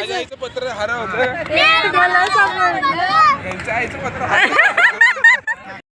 आईचं पत्र हरवलं. यांच्या आईचं पत्र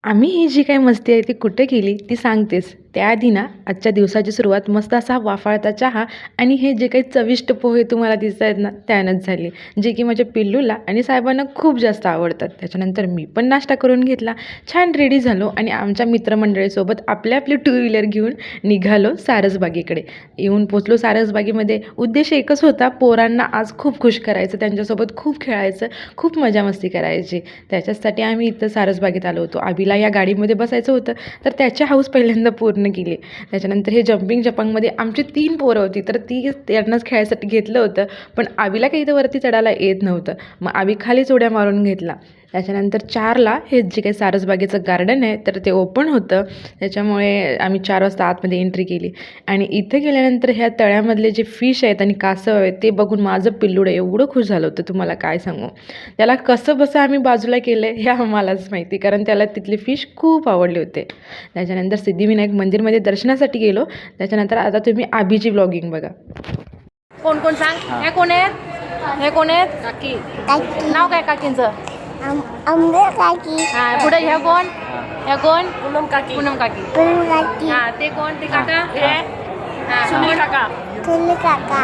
आम्ही ही जी काही मस्ती आहे ती कुठे केली ती सांगतेच. त्याआधी ना आजच्या दिवसाची सुरुवात मस्त असा वाफाळता चहा आणि हे जे काही चविष्ट पोहे तुम्हाला दिसत आहेत ना त्यानंच झाली, जे की माझ्या पिल्लूला आणि साहेबांना खूप जास्त आवडतात. त्याच्यानंतर मी पण नाश्ता करून घेतला, छान रेडी झालो आणि आमच्या मित्रमंडळीसोबत आपली आपली टू व्हीलर घेऊन निघालो सारसबागेकडे. येऊन पोचलो सारसबागेमध्ये. उद्देश एकच होता, पोरांना आज खूप खुश करायचं, त्यांच्यासोबत खूप खेळायचं, खूप मजा मस्ती करायची. त्याच्यासाठी आम्ही इथं सारसबागेत आलो होतो. आबीला या गाडीमध्ये बसायचं होतं तर त्याची हौस पहिल्यांदा पूर्ण केली. त्याच्यानंतर हे जम्पिंग जपांगमध्ये आमची 3 पोरं होती तर ती त्यांनाच खेळायसाठी घेतलं होतं. पण आबीला काही इथं वरती चढायला येत नव्हतं. मग आबी खालीच उड्या मारून घेतला. त्याच्यानंतर 4ला हे जे काही सारसबागेचं गार्डन आहे तर ते ओपन होतं. त्याच्यामुळे आम्ही 4 वाजता आतमध्ये एंट्री केली आणि इथे गेल्यानंतर ह्या तळ्यामधले जे फिश आहेत आणि कासव आहेत ते बघून माझं पिल्लूड एवढं खुश झालं होतं तुम्हाला काय सांगू. त्याला कसं बसं आम्ही बाजूला केलं हे आम्हालाच माहिती, कारण त्याला तिथले फिश खूप आवडले होते. त्याच्यानंतर सिद्धिविनायक मंदिरमध्ये दर्शनासाठी गेलो. त्याच्यानंतर आता तुम्ही आबीची व्लॉगिंग बघा. कोण कोण सांग. हे कोण आहेत? हे कोण आहेत? काकी. नाव काय काकींचं? काकी. हा पुढे ह्या कोण? ह्या कोण? पूनम काकी. पूनम काकी. काकी. हा ते कोण? ते काका. हे हा सुनील काका. तुला काका.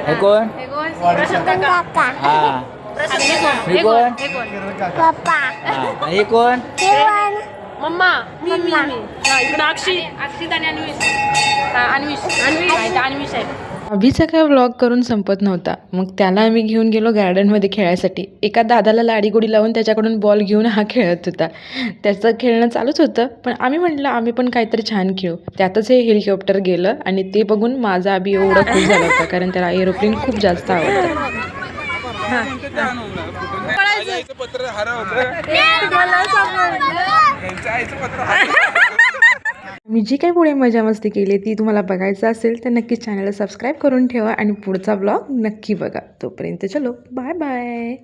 हे कोण? हे कोण? प्रशांत काका. काका. हा. प्रशांत. हे कोण? हे कोण? हे कोण? पप्पा. हा. हे कोण? केवण. मम्मा. मी हा इकडे अक्षित आणि अन्विष. हा अन्विष आहे. अभिचा काय व्लॉग करून संपत नव्हता. मग त्याला आम्ही घेऊन गेलो गार्डनमध्ये खेळायसाठी. एका दादाला लाडीगोडी लावून त्याच्याकडून बॉल घेऊन हा खेळत होता. त्याचं खेळणं चालूच होतं, पण आम्ही म्हटलं आम्ही पण काहीतरी छान खेळू. त्यातच हे हेलिकॉप्टर गेलं आणि ते बघून माझा अभि एवढा खुश झाला होता, कारण त्याला एरोप्लेन खूप जास्त आवडतं. आईचं पत्र हरवलं. यांच्या आईचं पत्र हरवलं. मी जी काही पुढे मजा मस्ती केली ती तुम्हाला बघायचं असेल तर नक्कीच चॅनलला सबस्क्राईब करून ठेवा आणि पुढचा ब्लॉग नक्की बघा. तोपर्यंत चलो बाय बाय.